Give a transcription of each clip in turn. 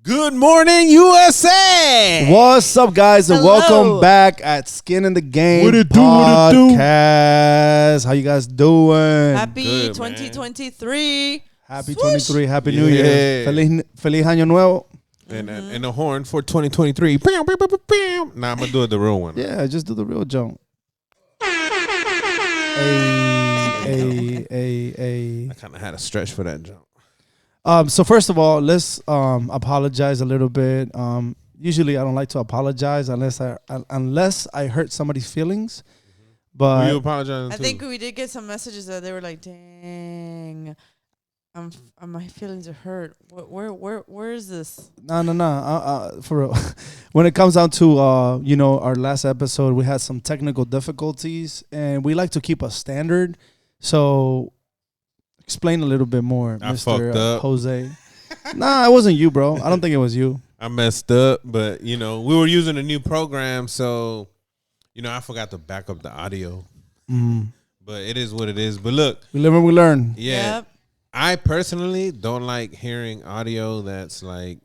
Good morning, USA. What's up, guys, and Hello. welcome back at Skin in the Game What it do, what it do? podcast. How you guys doing? Happy Good, 2023. Happy Swoosh. 23. Happy New Yeah. Year. Feliz Año Nuevo. And the horn for 2023. Nah, I'm going to do it the real one. Yeah, just do the real jump. Hey. I kind of had a stretch for that jump. So first of all, let's apologize a little bit. Usually, I don't like to apologize unless I hurt somebody's feelings. But you apologize I too? think we did get some messages that they were like, "Dang, my feelings are hurt. Where is this?" No. For real. When it comes down to our last episode, we had some technical difficulties, and we like to keep a standard. So, explain a little bit more, I Mr. fucked up. Jose. Nah, it wasn't you, bro. I don't think it was you. I messed up, but, we were using a new program, so, I forgot to back up the audio. But it is what it is. But look. We live and we learn. Yeah. Yep. I personally don't like hearing audio that's like,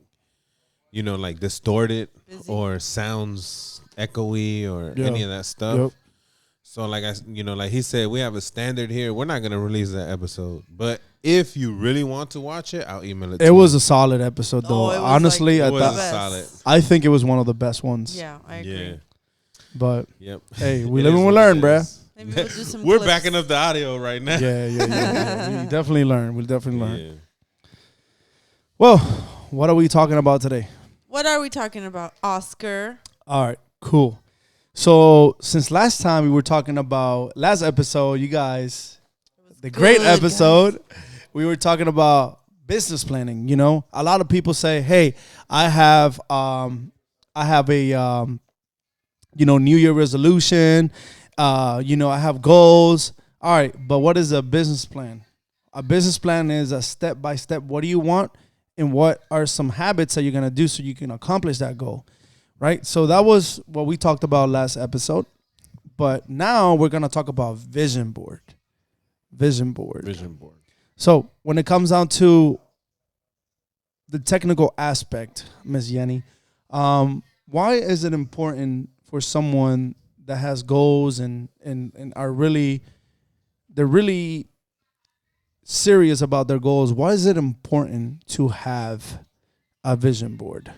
like distorted Busy. or sounds echoey or Yeah. any of that stuff. Yep. So like like he said, we have a standard here. We're not gonna release that episode, but if you really want to watch it, I'll email it. It was a solid episode, though. Oh, it was Honestly, like It I was thought best. solid. I think it was one of the best ones. Yeah, I agree. Yeah. But Yep. hey, we It live is and we what learn, it bruh. is. Maybe we'll do some. We're clips. backing up the audio right now. Yeah. We definitely learn. We'll definitely learn. Yeah. Well, what are we talking about today? What are we talking about, Oscar? All right, cool. So since last time we were talking about last episode, you guys, the great good, episode, we were talking about business planning. A lot of people say, "Hey, I have a New Year resolution. I have goals." All right, but what is a business plan? A business plan is a step by step. What do you want, and what are some habits that you're gonna do so you can accomplish that goal? Right? So that was what we talked about last episode. But now we're going to talk about vision board. Vision board. Vision board. So when it comes down to the technical aspect, Ms. Yenny, why is it important for someone that has goals and are really serious about their goals? Why is it important to have a vision board?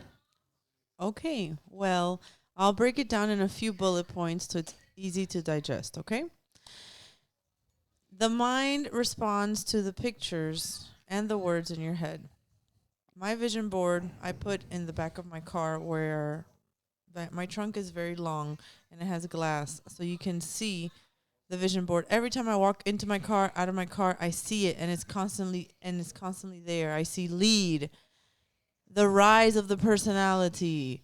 Okay, well, I'll break it down in a few bullet points so it's easy to digest, okay? The mind responds to the pictures and the words in your head. My vision board I put in the back of my car where my trunk is very long and it has glass, so you can see the vision board. Every time I walk into my car, out of my car, I see it, and it's constantly there. I see lead, the rise of the personality,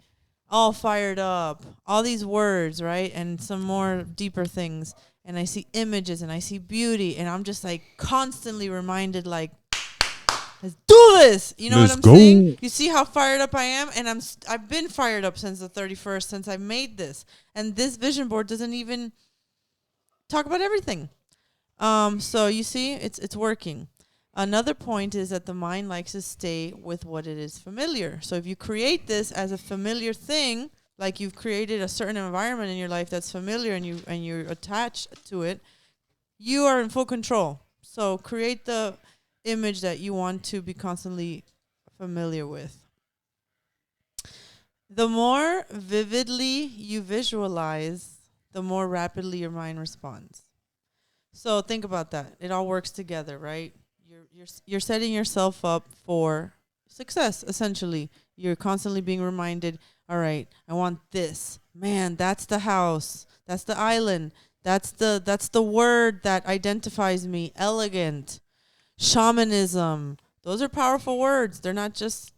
all fired up, all these words, right? And some more deeper things. And I see images and I see beauty. And I'm just like constantly reminded, like, let's do this. You know Let's what I'm go. saying? You see how fired up I am? And I've been fired up since the 31st, since I made this. And this vision board doesn't even talk about everything. So you see, it's working. Another point is that the mind likes to stay with what it is familiar. So if you create this as a familiar thing, like you've created a certain environment in your life that's familiar and you're attached to it, you are in full control. So create the image that you want to be constantly familiar with. The more vividly you visualize, the more rapidly your mind responds. So think about that. It all works together, right? You're setting yourself up for success, essentially. You're constantly being reminded, all right, I want this. Man, that's the house. That's the island. That's the word that identifies me. Elegant. Shamanism. Those are powerful words. They're not just,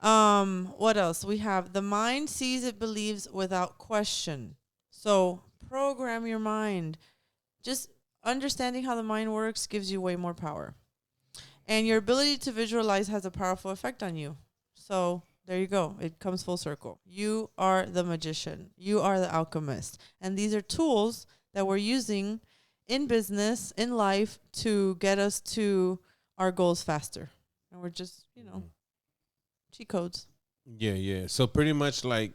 what else? We have the mind sees it, believes without question. So program your mind. Just understanding how the mind works gives you way more power. And your ability to visualize has a powerful effect on you. So there you go. It comes full circle. You are the magician. You are the alchemist. And these are tools that we're using in business, in life, to get us to our goals faster. And we're just, cheat codes. Yeah. So pretty much like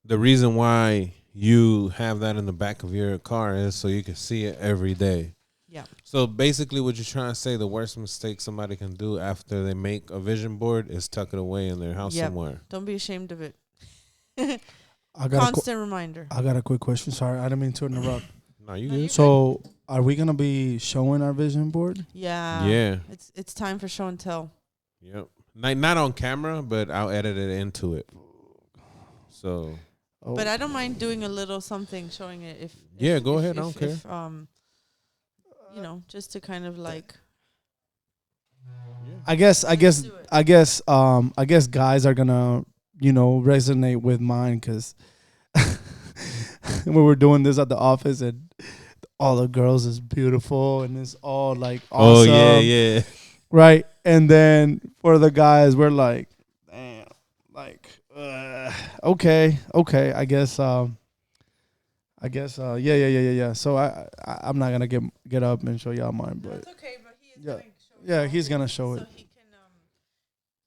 the reason why you have that in the back of your car is so you can see it every day. Yeah. So basically what you're trying to say, the worst mistake somebody can do after they make a vision board is tuck it away in their house somewhere. Don't be ashamed of it. Constant reminder. I got a quick question. Sorry, I didn't mean to interrupt. No, you No, good. you So, are we gonna be showing our vision board? Yeah. Yeah. It's time for show and tell. Yep. Not on camera, but I'll edit it into it. So. Oh. But I don't mind doing a little something, showing it Go ahead. I don't care. Just to kind of like. I guess do it. guys are gonna resonate with mine because when we're doing this at the office and all the girls is beautiful and it's all like awesome. Oh yeah. Right, and then for the guys we're like, damn, like okay. I guess yeah. So I'm not gonna get up and show y'all mine, but That's okay, but he is yeah. gonna show Yeah, you he's all gonna of show so it. he can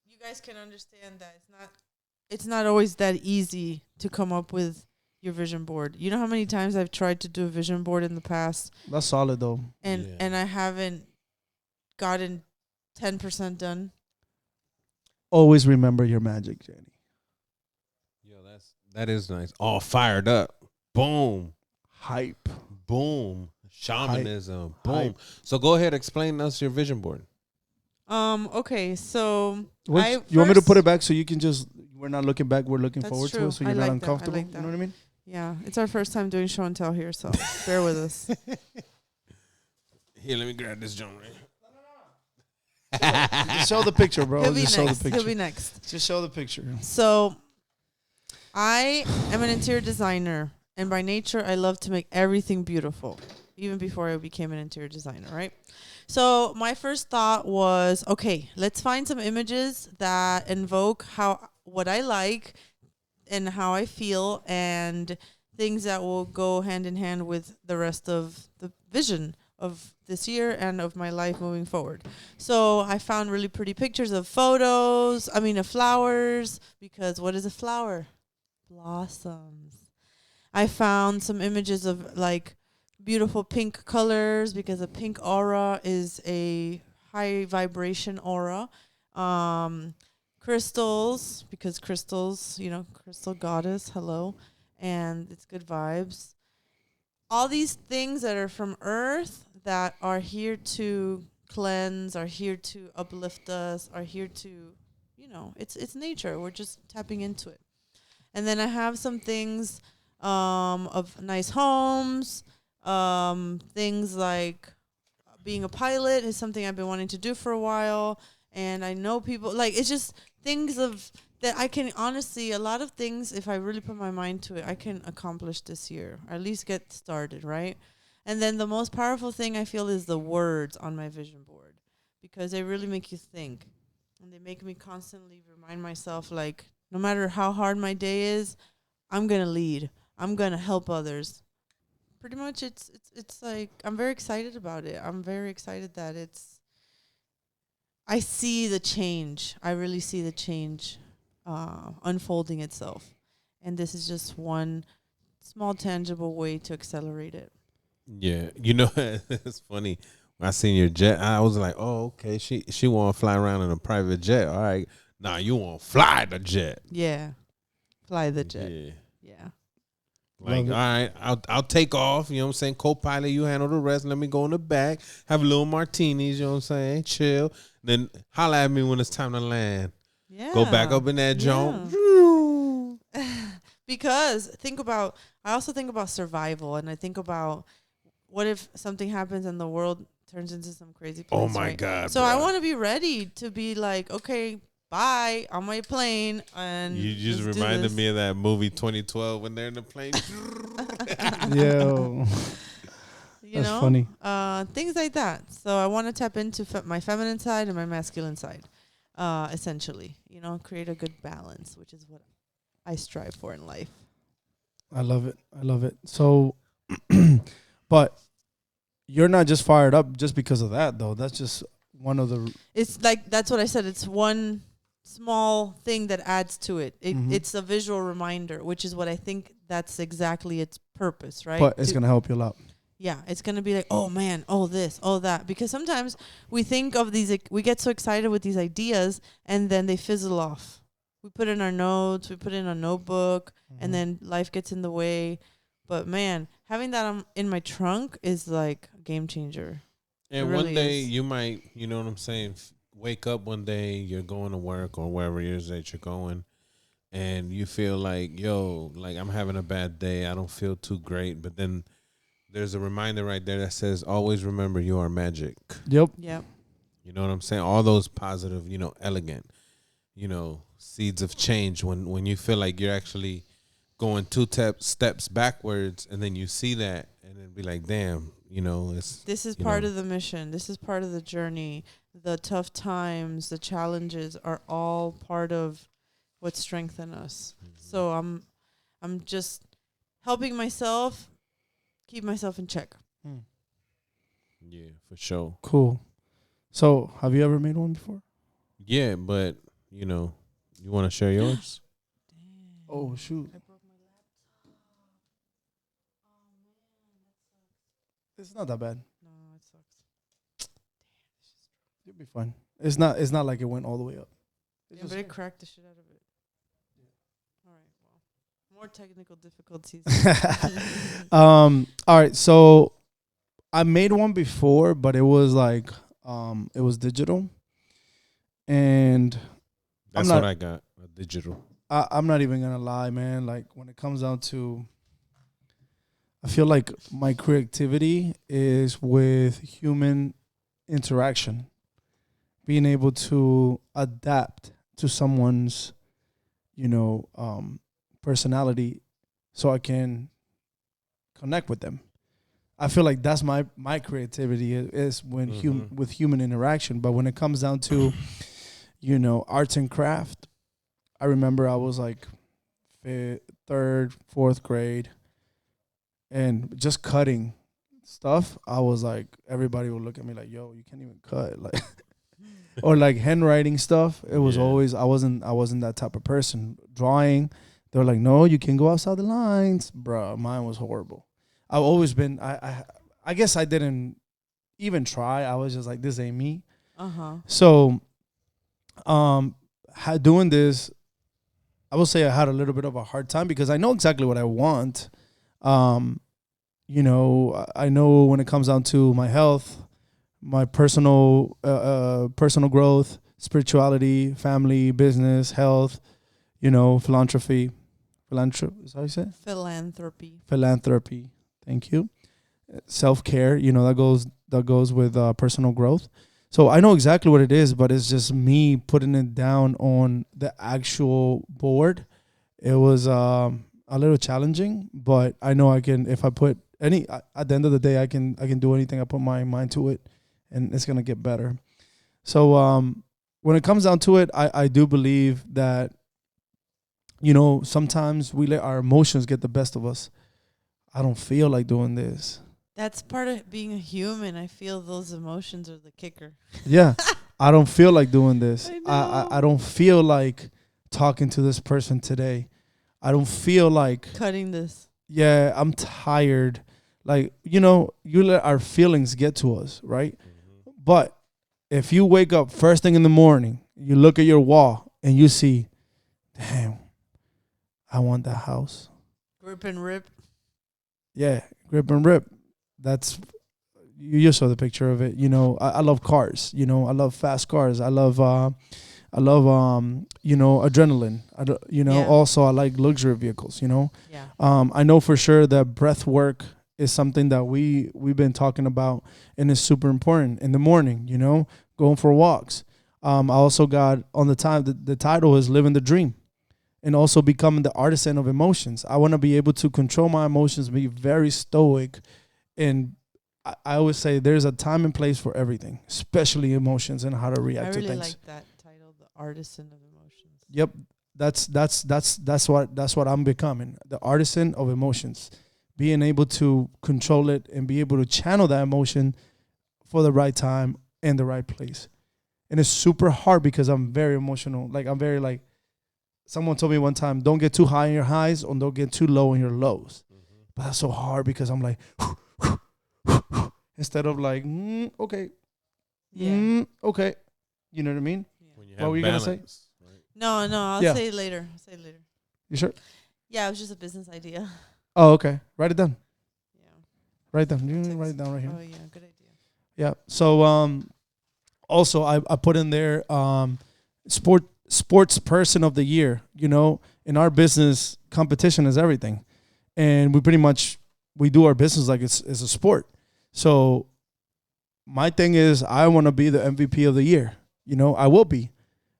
you guys can understand that it's not always that easy to come up with your vision board. You know how many times I've tried to do a vision board in the past That's solid though. and I haven't gotten 10% done. Always remember your magic, Jenny. Yo, that is nice. All fired up. Boom. Hype. Boom. Shamanism. Boom. Hype. So go ahead, explain us your vision board. Okay, so You want me to put it back so you can just, we're not looking back, we're looking That's forward to true. it so I you're not like that. I uncomfortable. like You know that. what I mean? Yeah, it's our first time doing show and tell here, so bear with us. Here, let me grab this joint right. Just show the picture, bro. He'll be Just show the next. picture. He'll be next. Just show the picture. So, I am an interior designer, and by nature, I love to make everything beautiful, even before I became an interior designer, right? So, my first thought was, okay, let's find some images that invoke what I like and how I feel, and things that will go hand in hand with the rest of the vision of this year and of my life moving forward. So I found really pretty pictures of flowers, because what is a flower? Blossoms. I found some images of like beautiful pink colors, because a pink aura is a high vibration aura. Crystals, because crystals, crystal goddess, hello, and it's good vibes. All these things that are from Earth that are here to cleanse, are here to uplift us, are here to, it's nature. We're just tapping into it. And then I have some things of nice homes, things like being a pilot is something I've been wanting to do for a while. And I know people, like, it's just things that I can honestly, a lot of things, if I really put my mind to it, I can accomplish this year, or at least get started, right? And then the most powerful thing I feel is the words on my vision board, because they really make you think. And they make me constantly remind myself, like, no matter how hard my day is, I'm going to lead. I'm going to help others. Pretty much it's like, I'm very excited about it. I'm very excited that I see the change. I really see the change unfolding itself. And this is just one small tangible way to accelerate it. Yeah. It's funny. When I seen your jet, I was like, oh, okay. She want to fly around in a private jet. All right. Nah, you want to fly the jet. Yeah. Fly the jet. Yeah. Like, all right, I'll take off. You know what I'm saying? Co-pilot, you handle the rest. Let me go in the back. Have a little martinis. You know what I'm saying? Chill. Then holla at me when it's time to land. Yeah. Go back up in that jump. Because I also think about survival, and I think about what if something happens and the world turns into some crazy place. Oh my right? God. So bro. I want to be ready to be like, okay, bye, on my plane. And you just reminded me of that movie 2012 when they're in the plane. Yo. That's funny. Things like that. So I want to tap into my feminine side and my masculine side, essentially. Create a good balance, which is what I strive for in life. I love it. So, but you're not just fired up just because of that, though. That's just one of the... It's like, that's what I said. It's one small thing that adds to it. Mhm. It's a visual reminder, which is what I think that's exactly its purpose, right? But it's gonna help you a lot. Yeah, it's gonna be like, oh man, oh this, oh that, because sometimes we think of these, we get so excited with these ideas, and then they fizzle off. We put in our notes, we put in a notebook, and then life gets in the way. But man, having that in my trunk is like a game changer. And It one really day is. you might, you know what I'm saying, wake up one day, you're going to work or wherever it is that you're going, and you feel like, yo, like I'm having a bad day. I don't feel too great. But then there's a reminder right there that says, always remember you are magic. Yep. Yep. You know what I'm saying? All those positive, elegant, seeds of change when you feel like you're actually going two steps backwards, and then you see that and then be like, damn, it's This is part of the mission. This is part of the journey. The tough times, the challenges are all part of what strengthen us. So I'm just helping myself keep myself in check. Yeah, for sure. Cool. So, have you ever made one before? Yeah, but you want to share yours? Oh shoot! I broke my laptop. Oh man, It's not that bad. no, it sucks. You'll be fine. It's not. It's not like it went all the way up. Yeah, but it cracked the shit out of it. All right, well, more technical difficulties. All right. So, I made one before, but it was like, it was digital, and That's not- what I got. A digital. I'm not even gonna lie, man. Like when it comes down to, I feel like my creativity is with human interaction, being able to adapt to someone's, personality, so I can connect with them. I feel like that's my creativity is when with human interaction. But when it comes down to, arts and craft, I remember I was like third, fourth grade, and just cutting stuff. I was like, everybody would look at me like, "Yo, you can't even cut," like, or like handwriting stuff. It was always I wasn't that type of person. Drawing, they were like, "No, you can go outside the lines, bro." Mine was horrible. I've always been. I guess I didn't even try. I was just like, this ain't me. So, doing this, I will say I had a little bit of a hard time because I know exactly what I want. I know when it comes down to my health, my personal growth, spirituality, family, business, health, philanthropy. Philanthropy is how you say it? Philanthropy. Thank you. Self-care, that goes with personal growth. So I know exactly what it is, but it's just me putting it down on the actual board. It was a little challenging, but I know I can. If I put at the end of the day, I can do anything. I put my mind to it, and it's gonna get better. So when it comes down to it, I do believe that sometimes we let our emotions get the best of us. I don't feel like doing this. That's part of being a human. I feel those emotions are the kicker. Yeah. I don't feel like doing this. I I don't feel like talking to this person today. I don't feel like cutting this. Yeah, I'm tired. Like, you let our feelings get to us, right? But if you wake up first thing in the morning, you look at your wall and you see, damn, I want that house. Grip and rip. Yeah, grip and rip. That's, you saw the picture of it. I love cars. I love fast cars. I love adrenaline. Also I like luxury vehicles. Yeah. I know for sure that breath work is something that we've been talking about, and it's super important in the morning. Going for walks. I also got on the title is living the dream. And also becoming the artisan of emotions. I want to be able to control my emotions, be very stoic. And I always say there's a time and place for everything, especially emotions and how to react to things. I really like that title, the artisan of emotions. Yep. That's what I'm becoming, the artisan of emotions. Being able to control it and be able to channel that emotion for the right time and the right place. And it's super hard because I'm very emotional. Like I'm very like, someone told me one time, don't get too high in your highs or don't get too low in your lows. But that's so hard because I'm like, instead of like, okay, okay. You know what I mean? When you What have were you balance, gonna say? right? No, I'll Yeah. say it later. I'll say it later. You sure? Yeah, it was just a business idea. Oh, okay. Write it down. Yeah. Write it down. You I'll can text write it down right here. Oh yeah, good idea. Yeah. So also I put in there sports person of the year. You know, in our business, competition is everything. And we do our business like it's a sport. So my thing is I want to be the MVP of the year. You know, I will be.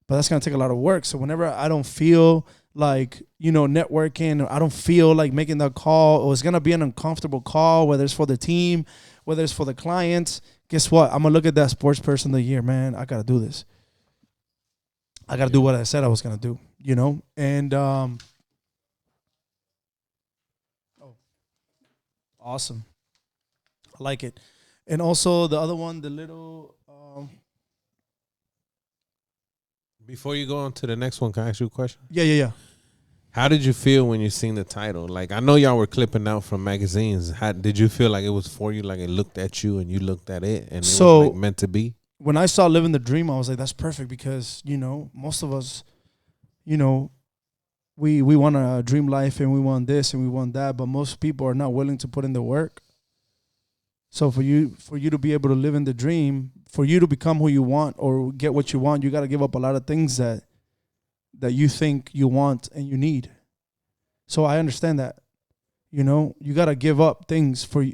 But that's going to take a lot of work. So whenever I don't feel like, you know, networking, or I don't feel like making that call, or it's going to be an uncomfortable call, whether it's for the team, whether it's for the clients, guess what? I'm going to look at that sports person of the year, man. I got to do this. I got to do what I said I was going to do, you know? And awesome. I like it. And also the other one, the little Before you go on to the next one, can I ask you a question? yeah. How did you feel when you seen the title? Like, I know y'all were clipping out from magazines. How did you feel like it was for you? Like it looked at you and you looked at it, and it was like meant to be? When I saw Living the Dream, I was like, that's perfect because, you know, most of us, you know, we want a dream life and we want this and we want that, but most people are not willing to put in the work. So for you to be able to live in the dream, for you to become who you want or get what you want, you got to give up a lot of things that you think you want and you need. So I understand that. You know, you got to give up things for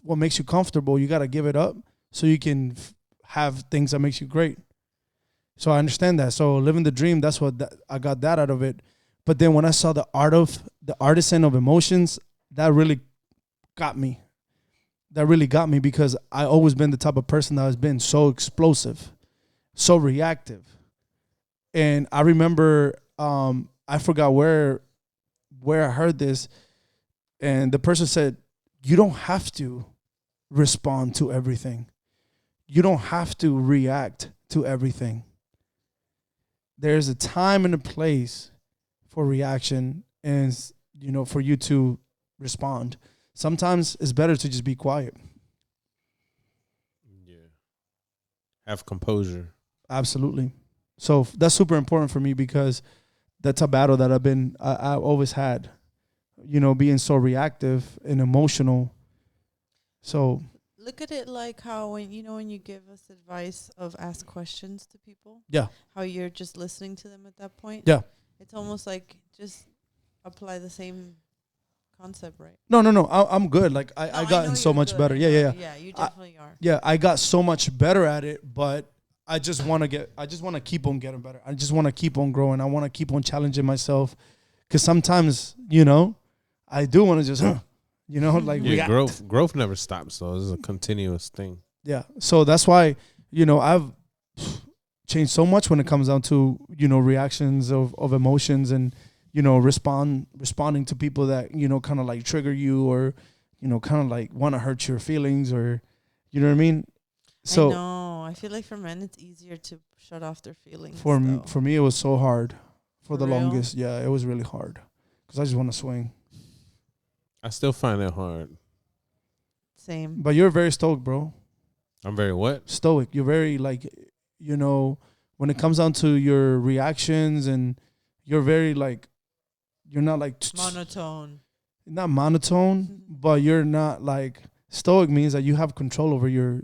what makes you comfortable. You got to give it up so you can have things that makes you great. So I understand that. So living the dream, that's what I got that out of it. But then when I saw the artisan of emotions, that really got me. That really got me because I always been the type of person that has been so explosive, so reactive. And I remember, I forgot where I heard this, and the person said, you don't have to respond to everything. You don't have to react to everything. There's a time and a place for reaction and, you know, for you to respond. Sometimes it's better to just be quiet. Yeah. Have composure. Absolutely. So that's super important for me because that's a battle that I've always had, you know, being so reactive and emotional. So Look at it like how when you give us advice of ask questions to people. Yeah. How you're just listening to them at that point. Yeah. It's almost like just apply the same concept, right? No. I'm good. Like I gotten so much better. Yeah. Yeah, you definitely are. Yeah, I got so much better at it, but I just want to keep on getting better. I just want to keep on growing. I want to keep on challenging myself because sometimes, you know, I do want to just, you know, like Yeah, react. growth never stops, so this is a continuous thing. Yeah. So that's why, you know, I've changed so much when it comes down to, you know, reactions of emotions and, you know, responding to people that, you know, kind of like trigger you or, you know, kind of like want to hurt your feelings or, you know what I mean? So I know. I feel like for men it's easier to shut off their feelings. for me, it was so hard for the real? longest. Yeah, it was really hard because I just want to swing. I still find it hard. Same. But you're very stoic, bro. I'm very what? Stoic. You're very like, you know, when it comes down to your reactions and you're very like, you're not like Monotone. not monotone, but you're not like stoic means that you have control over your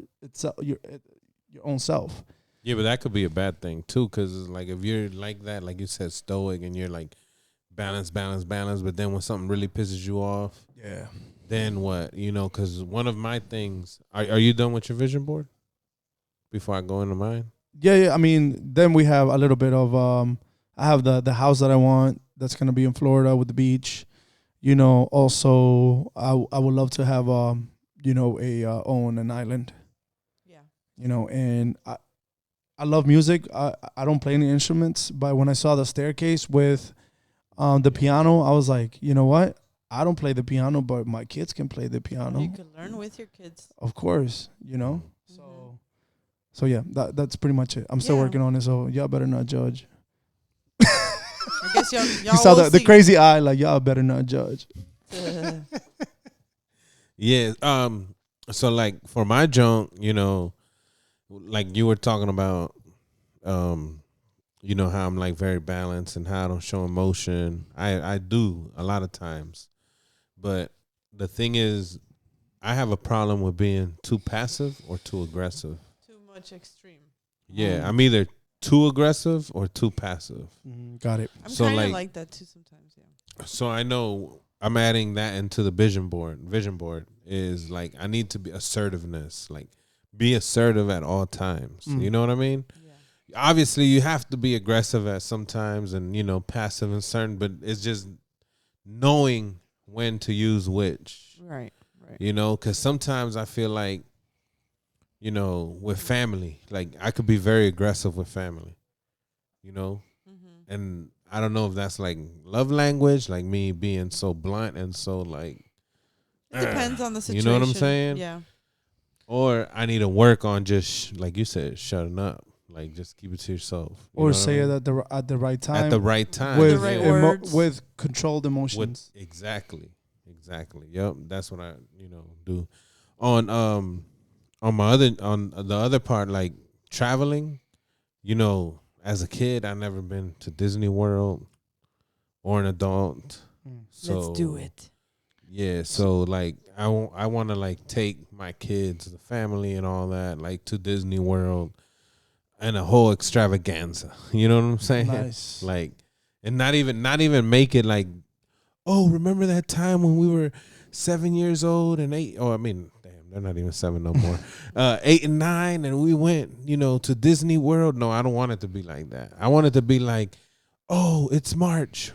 own self. Yeah, but that could be a bad thing too, because like if you're like that, like you said, stoic, and you're like balance, but then when something really pisses you off, Yeah. then what? You know, because one of my things. Are you done with your vision board? Before I go into mine. Yeah. I mean, then we have a little bit of I have the house that I want that's gonna be in Florida with the beach. You know, also I would love to have you know, own an island. Yeah. You know, and I love music. I don't play any instruments, but when I saw the staircase with the piano, I was like, you know what? I don't play the piano, but my kids can play the piano. You can learn with your kids. Of course, you know. Mhm. So yeah, that's pretty much it. I'm still Yeah. working on it, so y'all better not judge. I guess y'all You saw will the see. crazy eye, like y'all better not judge. Yeah. So like for my junk, you know, like you were talking about, um, you know how I'm like very balanced and how I don't show emotion. I do a lot of times, but the thing is, I have a problem with being too passive or too aggressive. Too much extreme. Yeah, I'm either too aggressive or too passive. Got it. I'm So, kind of like- like that too sometimes. Yeah. So I know I'm adding that into the vision board. Vision board is like I need to be assertiveness, like be assertive at all times. You know what I mean? Yeah. Obviously, you have to be aggressive at sometimes, and you know passive in certain. But it's just knowing when to use which. Right. Right. You know, because sometimes I feel like, you know, with family, like I could be very aggressive with family. You know, Mm-hmm. and I don't know if that's like love language, like me being so blunt and so like, It depends on the you situation. know what I'm saying? Yeah. or I need to work on just like you said, shutting up, like just keep it to yourself, you know Or what say I mean? it at the right time. At the right time, with The right yeah. words. with controlled With emotions. exactly. Yep, that's what I do. On my other on the other part, like traveling. You know, as a kid, I never been to Disney World or an adult. So Let's do it. Yeah, so like I want to like take my kids, the family, and all that like to Disney World and a whole extravaganza. You know what I'm saying? Nice. Like, and not even make it like, oh, remember that time when we were 7 years old and 8? Oh, I mean, damn, they're not even 7 no more. 8 and 9, and we went, to Disney World. No, I don't want it to be like that. I want it to be like, oh, it's March.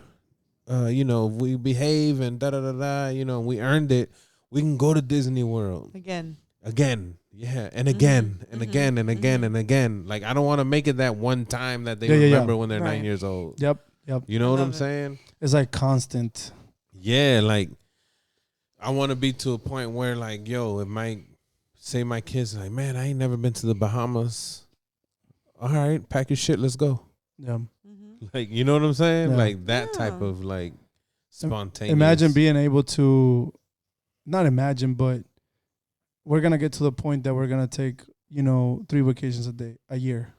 We behave and da da da da. We earned it. We can go to Disney World Again. yeah, and again, and again, and again, and again. Like I don't want to make it that one time that they remember when they're Right. 9 years old. Yep. You know I what I'm love it. saying? It's like constant. Yeah, like I want to be to a point where, like, yo, if my kids like, man, I ain't never been to the Bahamas. All right, pack your shit, let's go. Yeah. Mm-hmm. Like, you know what I'm saying? Yeah. Like that type Yeah. of like spontaneous. Imagine being able to, not imagine, but we're gonna get to the point that we're gonna take 3 vacations a year.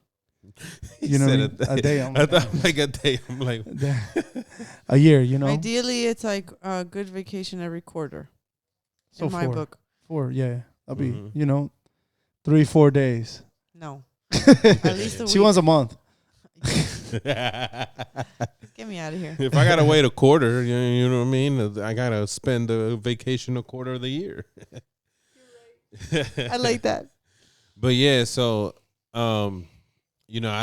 He You know what I said mean? A day. I'm I like, thought like a day. I'm like, a year. You know. Ideally, it's like a good vacation every quarter. So in my 4. book. 4. Yeah. That'll be Mhm. 3-4 days. No. At least a She week. wants a month. Get me out of here. if I gotta wait a quarter, you know what I mean? I gotta spend a vacation a quarter of the year. I like that. But yeah, so I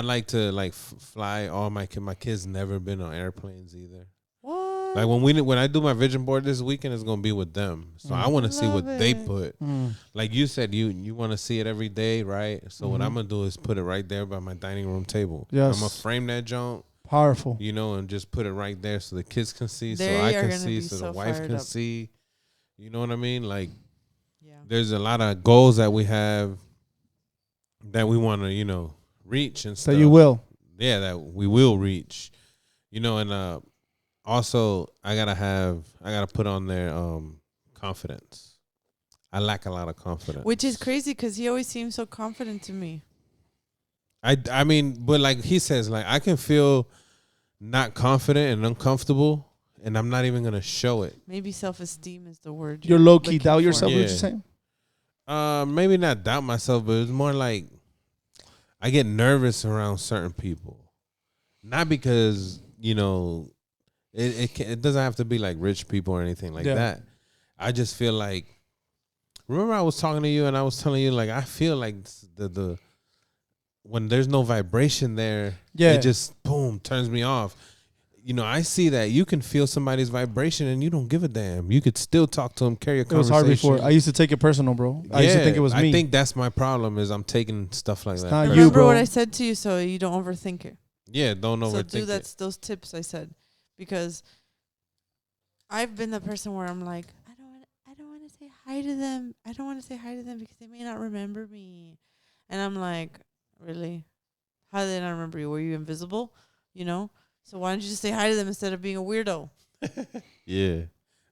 like to like fly. All my kids never been on airplanes either. What? Like when I do my vision board this weekend, it's gonna be with them. So I want to see what Love they it. put. Like you said, you want to see it every day, right? So what I'm gonna do is put it right there by my dining room table. Yes. I'm gonna frame that junk, Powerful. and just put it right there so the kids can see, They so I are can gonna see, be so so the wife fired can up. see. You know what I mean? Like Yeah. there's a lot of goals that we have that we want to, reach and stuff. So you will. Yeah, that we will reach. And also I gotta put on there confidence. I lack a lot of confidence. Which is crazy because he always seems so confident to me. I mean, but like he says, like I can feel not confident and uncomfortable, and I'm not even gonna show it. Maybe self-esteem is the word. You're low key looking doubt for. yourself. What Yeah. you saying? Maybe not doubt myself, but it's more like I get nervous around certain people. Not because, it doesn't have to be like rich people or anything like Yeah. that. I just feel like, remember I was talking to you and I was telling you, like, I feel like the when there's no vibration there, Yeah. it just, boom, turns me off. I see that you can feel somebody's vibration and you don't give a damn. You could still talk to them, carry a It was conversation. hard before. I used to take it personal, bro. I used to think it was me. I think that's my problem is I'm taking stuff like It's that. not personal. you, Remember bro. what I said to you, so you don't overthink it. Yeah, don't overthink So do it. those tips I said, because I've been the person where I'm like, I don't want to say hi to them. I don't want to say hi to them because they may not remember me, and I'm like, Really? How did I not remember you? Were you invisible? You know? So why don't you just say hi to them instead of being a weirdo? Yeah.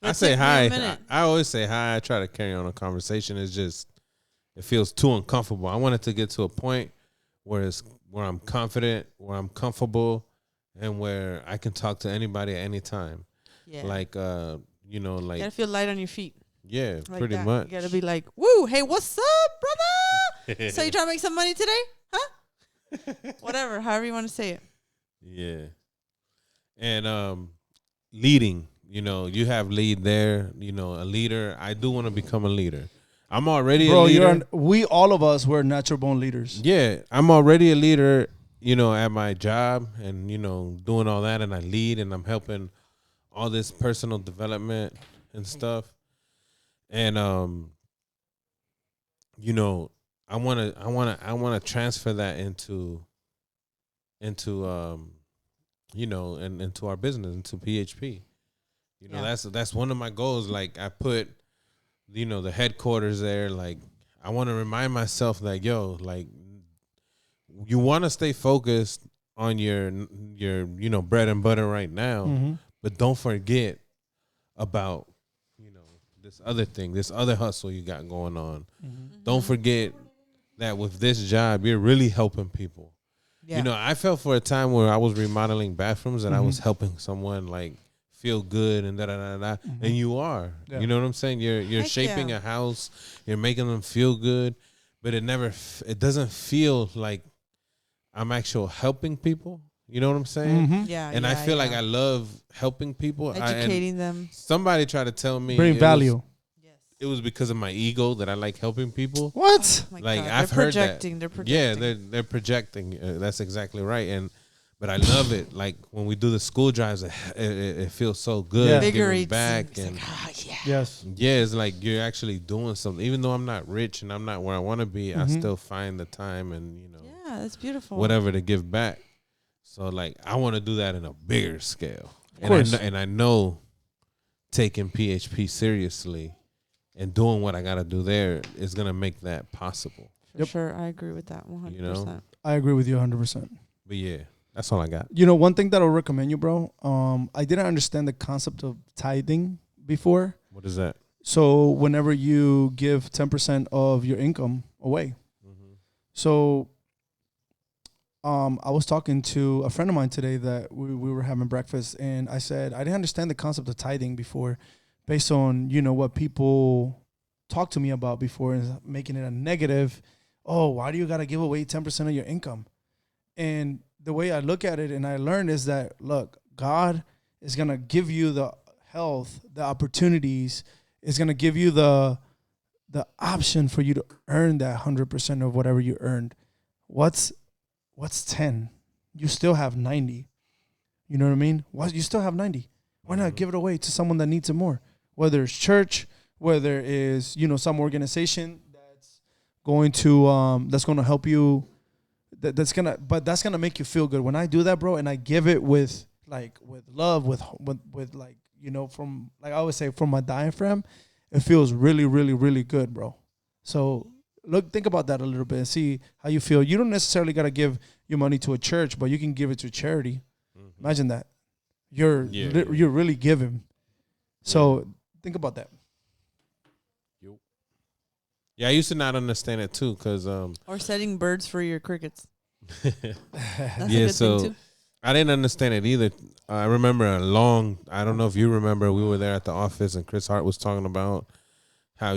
I It say took me a hi. minute. I always say hi. I try to carry on a conversation. It's just it feels too uncomfortable. I want it to get to a point where I'm confident, where I'm comfortable, and where I can talk to anybody at any time. Yeah. Like you know, You like gotta feel light on your feet. yeah, Like pretty that. much. You gotta be like, woo, hey, what's up, brother? So you trying to make some money today? Huh? Whatever, however you want to say it. Yeah. And leading, you know, you have lead there, you know, a leader. I do want to become a leader. I'm already a Bro, leader. we all of us were natural born leaders. Yeah, I'm already a leader, you know, at my job and, you know, doing all that, and I lead and I'm helping all this personal development and stuff. And you know, I want to transfer that into you know, and into our business, into PHP. You know, Yeah. that's one of my goals. Like I put, you know, the headquarters there. Like I want to remind myself that like you want to stay focused on your you know bread and butter right now, Mm-hmm. but don't forget about you know this other thing, this other hustle you got going on. Mm-hmm. Don't forget that with this job, you're really helping people. Yeah. You know, I felt for a time where I was remodeling bathrooms and I was Mhm. helping someone like feel good and da da da da. Mhm. And you are, Yeah. you know what I'm saying? You're Heck shaping yeah. a house, you're making them feel good, but it doesn't feel like I'm actually helping people. You know what I'm saying? Mhm. Yeah. And I feel like I love helping people. And educating them. somebody tried to tell me Bring value. Yes. it was because of my ego that I like helping people. What? Oh my Like, God. I've they're heard that. projecting. They're Yeah, projecting. they're projecting. That's exactly right. But I love it. Like when we do the school drives, it feels so good. Yeah. Giving Invigorates back them. It's and like, yeah. Yes. yeah, it's like you're actually doing something. Even though I'm not rich and I'm not where I want to be, I Mhm. still find the time and Yeah, that's beautiful. whatever to give back. So like I want to do that in a bigger scale. Of course. And I know taking PHP seriously and doing what I got to do there is gonna make that possible. For Yep. sure. I agree with that 100%. You know? I agree with you 100%. But yeah, that's all I got. You know, one thing that I'll recommend you, bro. I didn't understand the concept of tithing before. What is that? So whenever you give 10% of your income away. Mm-hmm. So I was talking to a friend of mine today that we were having breakfast, and I said I didn't understand the concept of tithing before, based on what people talked to me about before, and making it a negative. Oh, why do you gotta give away 10% of your income? And the way I look at it, and I learned, is that look, God is gonna give you the health, the opportunities, is gonna give you the option for you to earn that 100% of whatever you earned. What's 10? You still have 90. You know what I mean? You still have 90. Why not give it away to someone that needs it more? Whether it's church, whether it's some organization that's going to help you. That's gonna make you feel good. When I do that, bro, and I give it with love, with from, like I always say, from my diaphragm, it feels really, really, really good, bro. So think about that a little bit and see how you feel. You don't necessarily got to give your money to a church, but you can give it to charity. Mm-hmm. Imagine that. You're really giving. So think about that. Yeah, I used to not understand it too, cause Or setting birds for your crickets. That's a yeah, good so thing too. I didn't understand it either. I remember I don't know if you remember, we were there at the office and Chris Hart was talking about how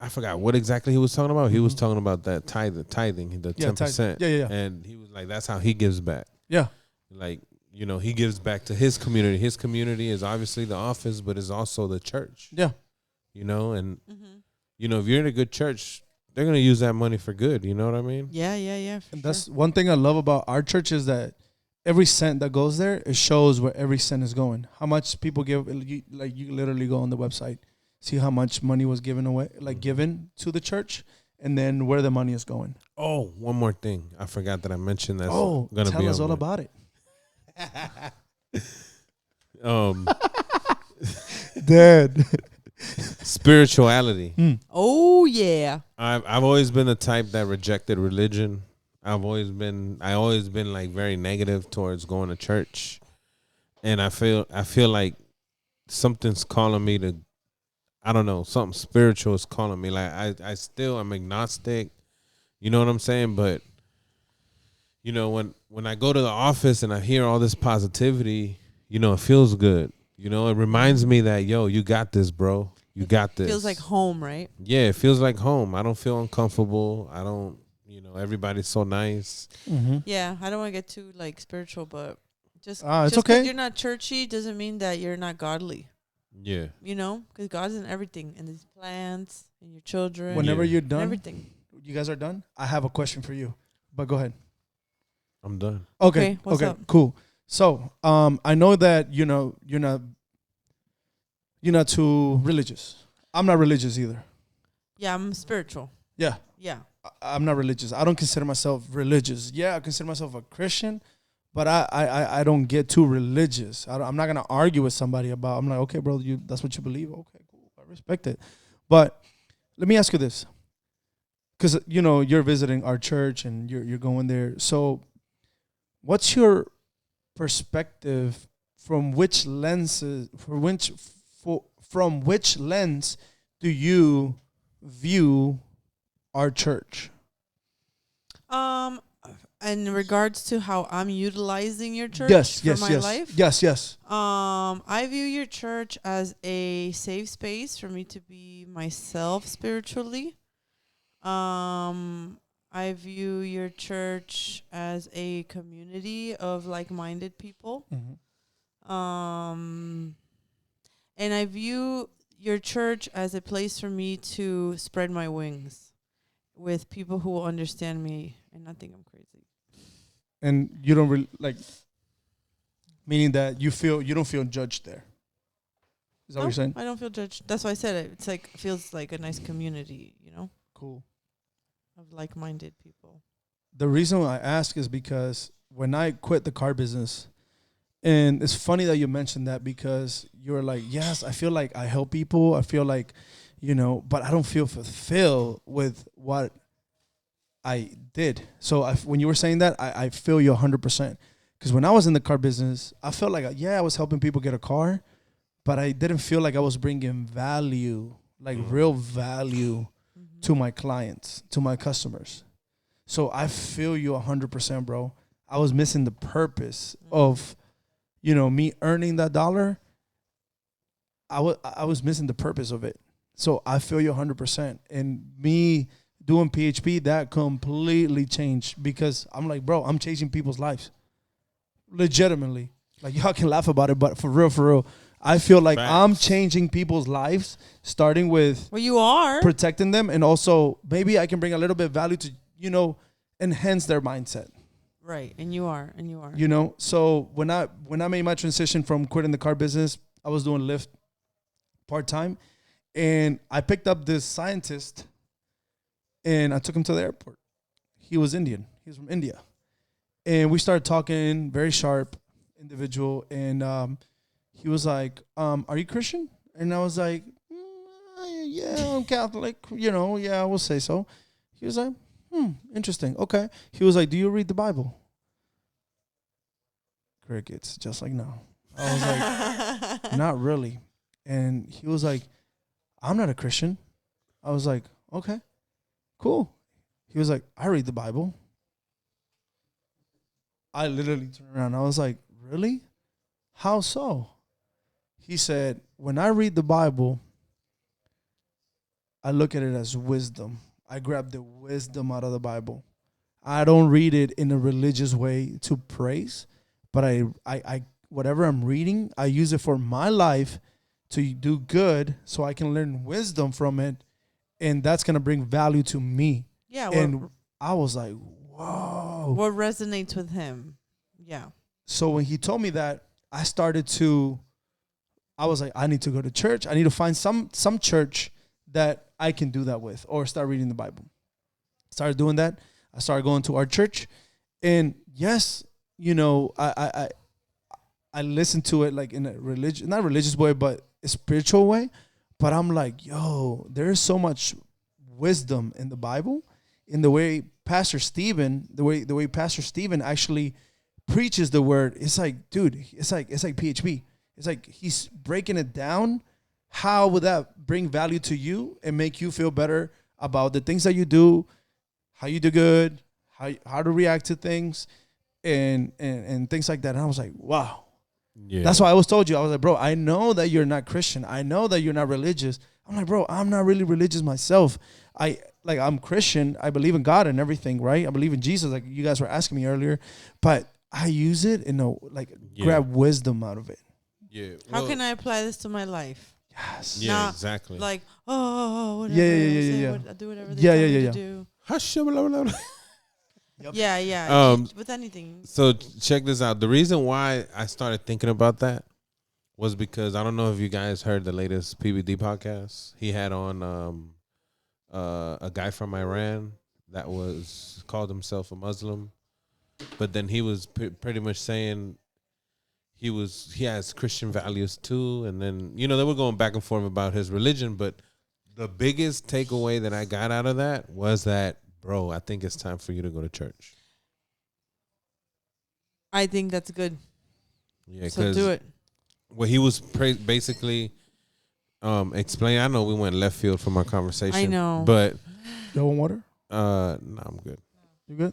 I forgot what exactly he was talking about. He was talking about that tithing, the 10%. Yeah. And he was like, that's how he gives back. Yeah. Like, he gives back to his community. His community is obviously the office, but it's also the church. Yeah. And if you're in a good church, they're gonna use that money for good. You know what I mean? Yeah. And that's one thing I love about our church, is that every cent that goes there, it shows where every cent is going. How much people give. You literally go on the website, see how much money was given away, given to the church, and then where the money is going. Oh, one more thing. I forgot that I mentioned that's Oh, gonna tell be us on all there. about it. Dead. Spirituality. Oh yeah. I've always been the type that rejected religion. I always been like very negative towards going to church, and I feel like something's calling me to, I don't know, something spiritual is calling me. Like I still am agnostic, you know what I'm saying? But you know, when I go to the office and I hear all this positivity, you know, it feels good. You know, it reminds me that, yo, you got this, bro. You got this. Feels like home, right? Yeah, it feels like home. I don't feel uncomfortable. I don't, you know, everybody's so nice. Mm-hmm. Yeah, I don't want to get too like spiritual, but just It's just 'cause okay. you're not churchy doesn't mean that you're not godly. Yeah. You know, because God's in everything, in these plants, in your children, Whenever Yeah. you're in done, everything. you guys are done. I have a question for you, but go ahead. I'm done. Okay. Okay, what's up? Cool. So, I know that you're not too religious. I'm not religious either. Yeah, I'm spiritual. Yeah. Yeah. I'm not religious. I don't consider myself religious. Yeah, I consider myself a Christian, but I don't get too religious. I'm not gonna argue with somebody about. I'm like, okay, bro, that's what you believe. Okay, cool, I respect it. But let me ask you this, because you know you're visiting our church and you're going there. So, what's your perspective from which lenses from which lens do you view our church? In regards to how I'm utilizing your church Yes, for my yes, life, yes. I view your church as a safe space for me to be myself spiritually. I view your church as a community of like-minded people. Mm-hmm. And I view your church as a place for me to spread my wings with people who will understand me and not think I'm crazy. And you don't really like, meaning that you don't feel judged there. Is that what you're saying? I don't feel judged. That's why I said it. It's like feels like a nice community, you know, Cool. of like-minded people. The reason I ask is because when I quit the car business, and it's funny that you mentioned that because you're like, yes, I feel like I help people. I feel like, you know, but I don't feel fulfilled with what I did. So when you were saying that, I feel you 100%. Because when I was in the car business, I felt like, I was helping people get a car, but I didn't feel like I was bringing value, like real value to my clients, to my customers. So I feel you 100%, bro. I was missing the purpose of, you know, me earning that dollar. I was missing the purpose of it. So I feel you 100%. And me doing PHP, that completely changed because I'm like, bro, I'm changing people's lives. Legitimately. Like, y'all can laugh about it, but for real, I feel like Facts. I'm changing people's lives, starting with Well, you are. protecting them, and also maybe I can bring a little bit of value to, you know, enhance their mindset. Right, and you are. You know, so when I made my transition from quitting the car business, I was doing Lyft part-time, and I picked up this scientist, and I took him to the airport. He was Indian. He was from India. And we started talking, very sharp individual, and he was like, are you Christian? And I was like, yeah, I'm Catholic. You know, yeah, I will say so. He was like, interesting. Okay. He was like, do you read the Bible? Crickets, just like no. I was like, not really. And he was like, I'm not a Christian. I was like, okay, cool. He was like, I read the Bible. I literally turned around. I was like, really? How so? He said, when I read the Bible, I look at it as wisdom. I grab the wisdom out of the Bible. I don't read it in a religious way to praise, but I whatever I'm reading, I use it for my life to do good so I can learn wisdom from it, and that's going to bring value to me. Yeah. And I was like, whoa. What resonates with him? Yeah. So when he told me that, I was like, I need to go to church. I need to find some church that I can do that with, or start reading the Bible. Started doing that. I started going to our church, and yes, you know, I listened to it like in a not religious way, but a spiritual way. But I'm like, yo, there's so much wisdom in the Bible, in the way the way Pastor Stephen actually preaches the word. It's like, dude, it's like PHP. It's like he's breaking it down. How would that bring value to you and make you feel better about the things that you do, how you do good, how to react to things, and things like that. And I was like, wow. Yeah. That's why I always told you. I was like, bro, I know that you're not Christian. I know that you're not religious. I'm like, bro, I'm not really religious myself. I'm Christian. I believe in God and everything, right? I believe in Jesus, like you guys were asking me earlier. But I use it grab wisdom out of it. Yeah. How can I apply this to my life? Yes. Yeah, Not exactly. Like, whatever. Yeah. I do whatever they tell me to do. Hush. Blah, blah, blah. Yep. Yeah. With anything. So check this out. The reason why I started thinking about that was because I don't know if you guys heard the latest PBD podcast. He had on a guy from Iran that was called himself a Muslim, but then he was pretty much saying he has Christian values too, and then they were going back and forth about his religion. But the biggest takeaway that I got out of that was that, bro, I think it's time for you to go to church. I think that's good. Yeah, so do it. Well, he was basically explaining. I know we went left field from our conversation. I know, but You want water? no, I'm good. You good?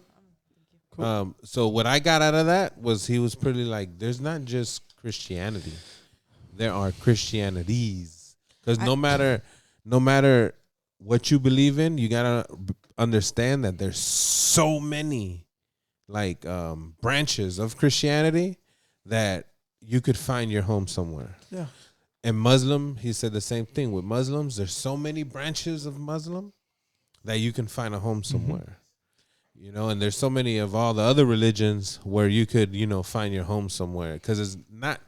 Cool. So what I got out of that was he was pretty like, there's not just Christianity, there are Christianities. Because no matter what you believe in, you gotta understand that there's so many branches of Christianity that you could find your home somewhere. Yeah. And Muslim, he said the same thing. With Muslims, there's so many branches of Muslim that you can find a home somewhere. And there's so many of all the other religions where you could, find your home somewhere. Because it's not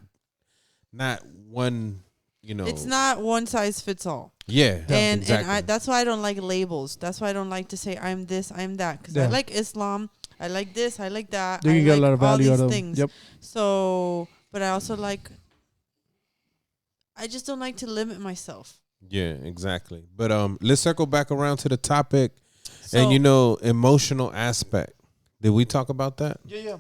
one, It's not one size fits all. Yeah. And exactly. that's why I don't like labels. That's why I don't like to say I'm this, I'm that. Because I like Islam. I like this. I like that. You can get a lot of value out of things. Yep. So, but I also I just don't like to limit myself. Yeah, exactly. But let's circle back around to the topic. So, And emotional aspect. Did we talk about that? Yeah.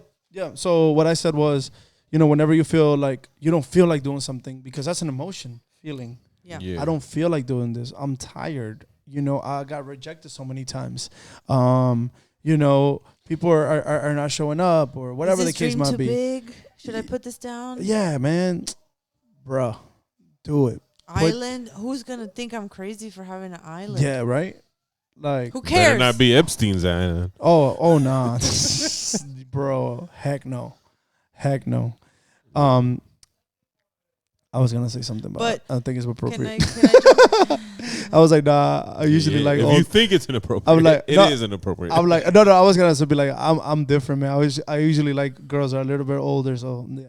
So what I said was, whenever you feel like you don't feel like doing something, because that's an emotion feeling. yeah. I don't feel like doing this. I'm tired. I got rejected so many times. People are not showing up or whatever the case might be. Big? Should I put this down? Yeah, man. Bruh, do it. Island? Who's going to think I'm crazy for having an island? Yeah, right? Like, who cares? Better not be Epstein's island. Oh, nah. Bro, heck no. I was gonna say something, but I don't think it's appropriate. Can I jump? I was like, nah. I usually like. If you think it's inappropriate, I'm like, it is inappropriate. I'm like, no. I was gonna be like, I'm different, man. I usually like girls that are a little bit older, so yeah.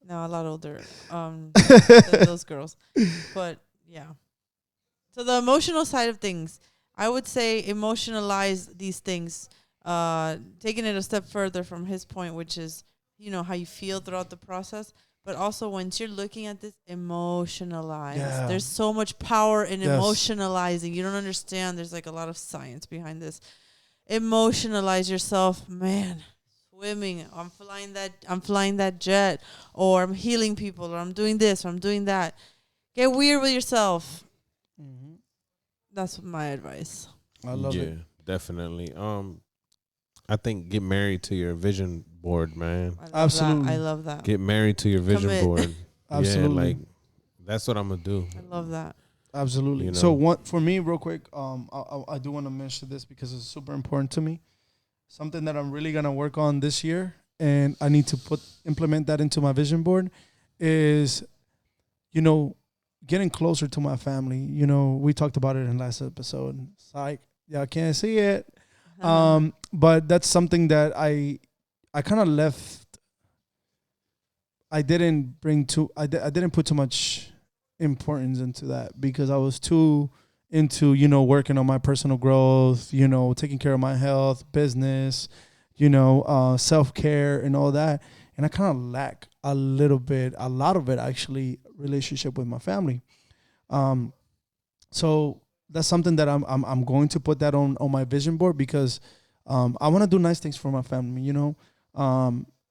No, a lot older. Than those girls, but yeah. So the emotional side of things, I would say emotionalize these things. Taking it a step further from his point, which is, how you feel throughout the process. But also, once you're looking at this, emotionalize. Yeah. There's so much power in Yes. emotionalizing. You don't understand. There's a lot of science behind this. Emotionalize yourself, man. Swimming. I'm flying that jet, or I'm healing people, or I'm doing this, or I'm doing that. Get weird with yourself. Mm-hmm. That's my advice. I love it. Yeah, definitely. I think get married to your vision board, man. Absolutely. I love that. Get married to your vision Commit. board. Absolutely. Yeah, that's what I'm gonna do. I love that. Absolutely. So for me, real quick, I do want to mention this because it's super important to me. Something that I'm really gonna work on this year, and I need to implement that into my vision board, is, getting closer to my family. We talked about it in last episode. It's like, y'all can't see it. But that's something that I kind of left. I didn't put too much importance into that because I was too into, working on my personal growth, taking care of my health, business, self-care and all that. And I kind of lack a lot of it actually, relationship with my family. Um, so that's something that I'm going to put that on my vision board because I want to do nice things for my family. You know,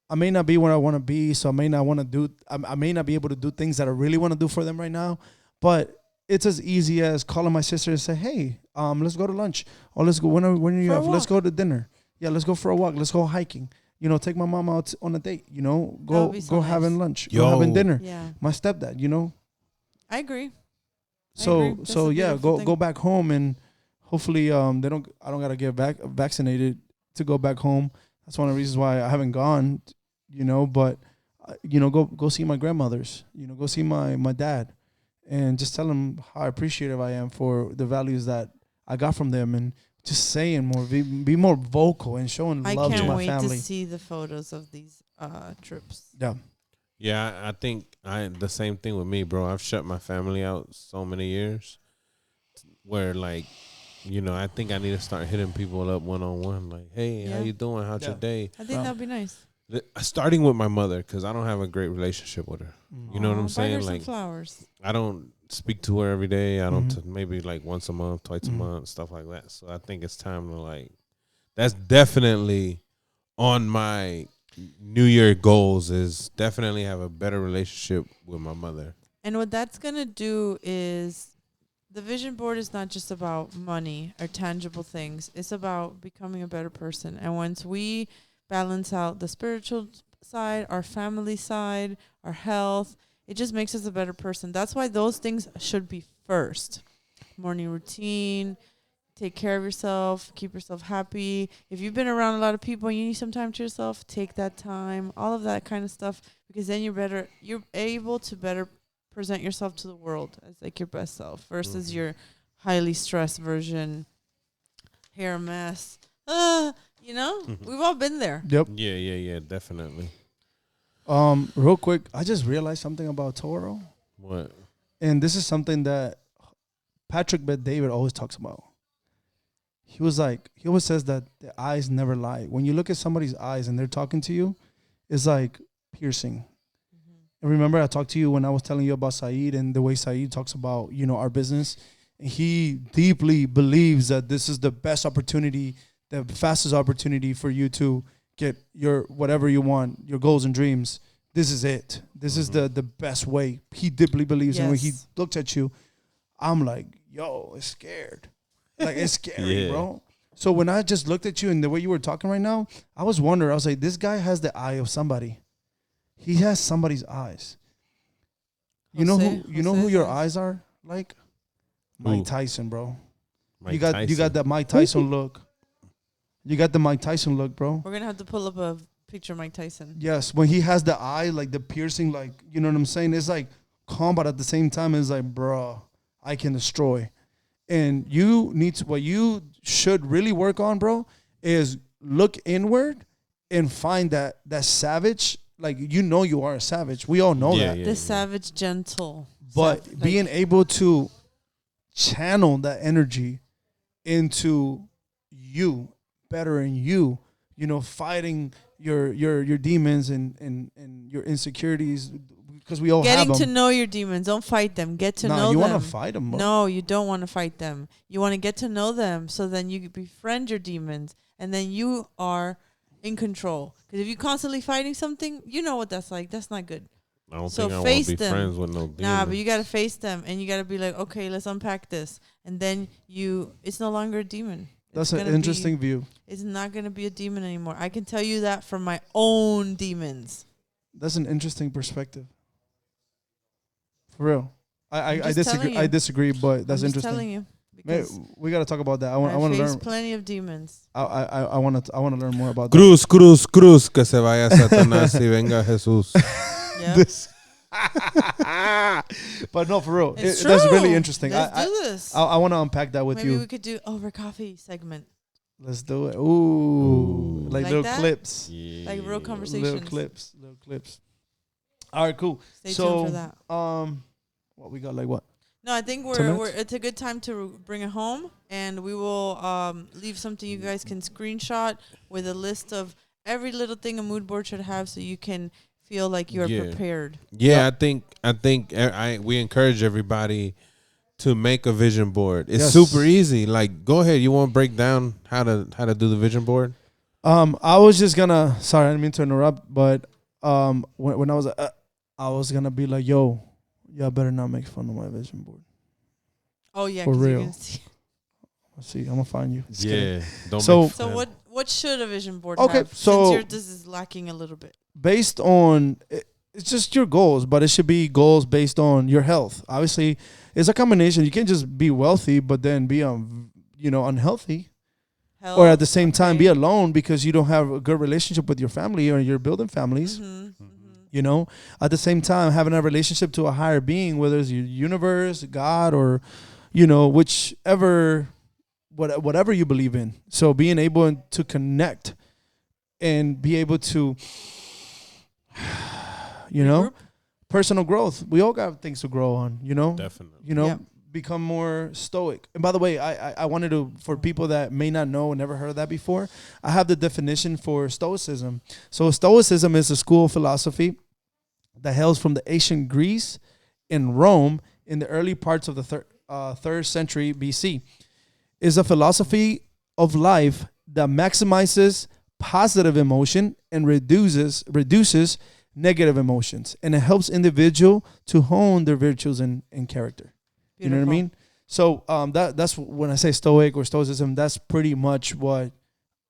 I may not be where I want to be, so I may not want to do. I may not be able to do things that I really want to do for them right now, but it's as easy as calling my sister and say, "Hey, let's go to lunch, or let's go when are you For a off? Let's walk. go to dinner. Yeah, let's go for a walk. Let's go hiking. You know, take my mom out on a date. You know, That would go be so go nice. having lunch, Yo. go having dinner. Yeah, My stepdad, you know, I agree. so agree. That's so a yeah, beautiful go thing. back home and hopefully I don't gotta get vaccinated to go back home. That's one of the reasons why I haven't gone, you know. But you know, go see my grandmothers. You know, go see my dad, and just tell them how appreciative I am for the values that I got from them, and just saying more, be more vocal and showing I love to can't my wait to family. see the photos of these trips. Yeah, Yeah, I think the same thing with me, bro. I've shut my family out so many years where like, you know, I think I need to start hitting people up one on one. Like, hey, how Yeah. you doing? How's your Yeah. day? I think Wow. that'd be nice. Starting with my mother because I don't have a great relationship with her. You know what I'm Aw, buy her saying? some Like, flowers. I don't speak to her every day. I don't Mhm. maybe like once a month, twice a Mhm. month, stuff like that. So I think it's time to like. That's definitely on my New Year goals. Is definitely have a better relationship with my mother. And what that's gonna do is the vision board is not just about money or tangible things. It's about becoming a better person. And once we balance out the spiritual side, our family side, our health, it just makes us a better person. That's why those things should be first. Morning routine, take care of yourself, keep yourself happy. If you've been around a lot of people and you need some time to yourself, take that time, all of that kind of stuff, because then you're able to better present yourself to the world as like your best self versus Mhm. your highly stressed version, hair mess. You know, we've all been there. Yep. Yeah, definitely. Real quick, I just realized something about Toro, What? and this is something that Patrick Bet David always talks about. He was like, he always says that the eyes never lie. When you look at somebody's eyes and they're talking to you, it's like piercing. And remember, I talked to you when I was telling you about Saeed and the way Saeed talks about, you know, our business. And he deeply believes that this is the best opportunity, the fastest opportunity for you to get your whatever you want, your goals and dreams. This is it. This is the best way. He deeply believes. And when he Yes. looked at you, I'm like, yo, it's scared. Like, it's scary, Yeah. bro. So when I just looked at you and the way you were talking right now, I was wondering. I was like, this guy has the eye of somebody. He has somebody's eyes. You know who Jose's your eyes. eyes are like? Who? Mike Tyson, bro. Mike you got Tyson. that Mike Tyson look. You got the Mike Tyson look, bro. We're gonna have to pull up a picture of Mike Tyson. Yes, when he has the eye, like the piercing, like, you know what I'm saying? It's like calm, but at the same time, it's like, bro, I can destroy. And you need to, what you should really work on, bro, is look inward and find that savage. Like, you know, you are a savage. We all know Yeah, that. yeah. The savage, gentle. But Sav- being like, able to channel that energy into you, bettering you, you know, fighting your demons and your insecurities, because we all have getting to them. know your demons. Don't fight them. Get to know you them. want to fight them, bro. No, you don't want to fight them. You want to get to know them so then you befriend your demons and then you are in control. Because if you're constantly fighting something, you know what that's like. That's not good. I don't So think I want face to be them. friends with no demons. Nah, but you got to face them and you got to be like, okay, let's unpack this. And then it's no longer a demon. That's It's an gonna interesting view. It's not going to be a demon anymore. I can tell you that from my own demons. That's an interesting perspective. For real. I'm I just disagree. telling I you. disagree, but that's I'm just interesting. telling you. Man, Because we got to talk about that. I want to faced learn. plenty of demons. I want to learn more about that. Cruz, cruz, cruz, que se vaya Satanás y venga Jesús. Yeah. This. But no, for real, It's that's really true. interesting. Let's do this. I want to unpack that with Maybe you. we could do over coffee segment. Let's do it. Ooh, Ooh. like Like little that? clips, Like real conversations. little clips. All right, cool. Stay So, tuned for that. what we got? Like what? No, I think Tonight? it's a good time to bring it home, and we will leave something you guys can screenshot with a list of every little thing a mood board should have, so you can feel like you're Yeah. prepared. Yeah, I think we encourage everybody to make a vision board? It's Yes. super easy. Like, go ahead. You want to break down how to do the vision board? I was just gonna. Sorry, I didn't mean to interrupt, but when I was gonna be like, yo, y'all better not make fun of my vision board. Oh yeah, For 'cause you're real. gonna see. Let's see, I'm gonna find you. Just kidding. Don't. So- make So fun. what should a vision board Okay, have? so- Since this is lacking a little bit. Based on it's just your goals, but it should be goals based on your health. Obviously, it's a combination. You can't just be wealthy but then be unhealthy, or at the same time be alone because you don't have a good relationship with your family or you're building families. You know, at the same time having a relationship to a higher being, whether it's your universe, God, or whichever whatever you believe in. So being able to connect and be able to personal growth. We all got things to grow on, Definitely. Yep. become more stoic. And by the way, I wanted to, for people that may not know and never heard of that before, I have the definition for stoicism. So stoicism is a school of philosophy that hails from the ancient Greece and Rome in the early parts of the 3rd century BC. Is a philosophy of life that maximizes positive emotion and reduces negative emotions, and it helps individual to hone their virtues and character. Beautiful. You know what I mean? So that's when I say stoic or stoicism, that's pretty much what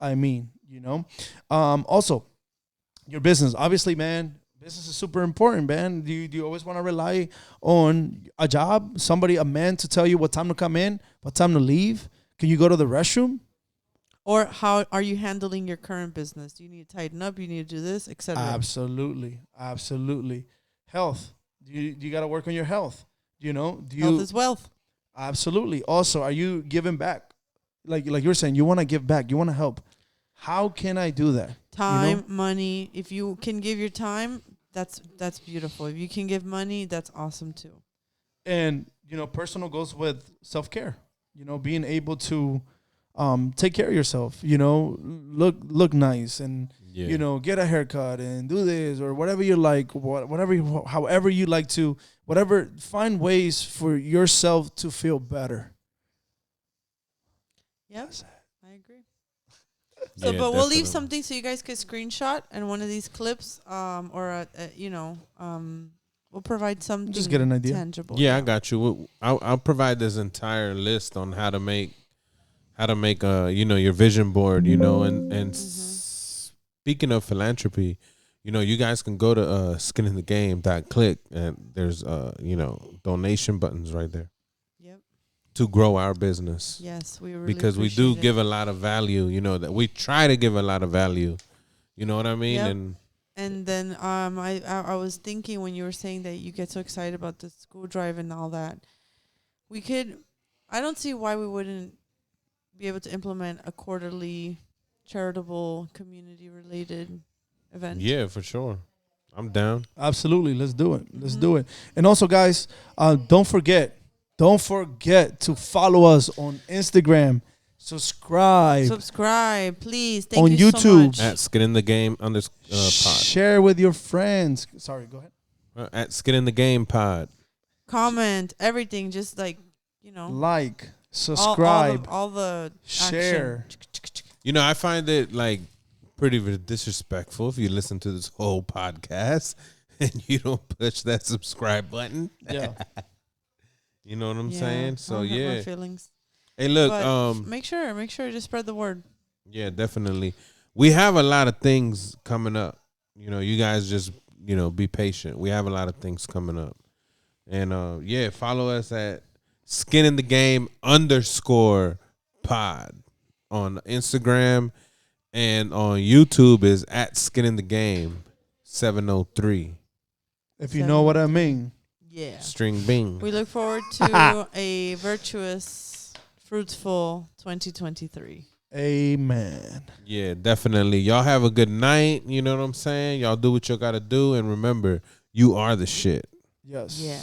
I mean. Also, your business, obviously, man. Business is super important, man. Do you always want to rely on a job, a man to tell you what time to come in, what time to leave? Can you go to the restroom? Or how are you handling your current business? Do you need to tighten up? You need to do this, etc. Absolutely. Health. Do you got to work on your health? Health is wealth. Absolutely. Also, are you giving back? Like you were saying, you want to give back. You want to help. How can I do that? Time, money. If you can give your time, that's beautiful. If you can give money, that's awesome too. And personal goes with self-care. Being able to take care of yourself. Look nice and get a haircut and do this or whatever you like. However you like to. Find ways for yourself to feel better. Yep, I agree. So, but we'll leave something so you guys could screenshot and one of these clips, we'll provide something. Just get an idea. Tangible. Yeah, I got you. I'll provide this entire list on how to make your vision board. And speaking of philanthropy, you guys can go to skinintthegame.click and there's donation buttons right there. Yep. To grow our business. Yes, we really because we do give a lot of value. That we try to give a lot of value. You know what I mean? Yep. And then I was thinking when you were saying that you get so excited about the school drive and all that, I don't see why we wouldn't be able to implement a quarterly charitable community related event. Yeah, for sure. I'm down. Absolutely. Let's do it. Let's do it. And also, guys, don't forget to follow us on Instagram. Subscribe, please. Thank on you YouTube so much. At Skin in the Game pod. Share with your friends. Sorry, go ahead. At Skin in the Game pod. Comment everything. Just like like, subscribe, all the share. Action. I find it like pretty disrespectful if you listen to this whole podcast and you don't push that subscribe button. Yeah. You know what I'm saying? So I don't hurt yeah. my feelings. Hey, look. But make sure to spread the word. Yeah, definitely. We have a lot of things coming up. You guys just be patient. We have a lot of things coming up, and follow us at @skinintthegame_pod on Instagram, and on YouTube is at Skin in the Game 703. If you know what I mean. Yeah. String bing. We look forward to a virtuous, fruitful 2023. Amen. Yeah, definitely. Y'all have a good night. You know what I'm saying? Y'all do what you got to do. And remember, you are the shit. Yes. Yeah.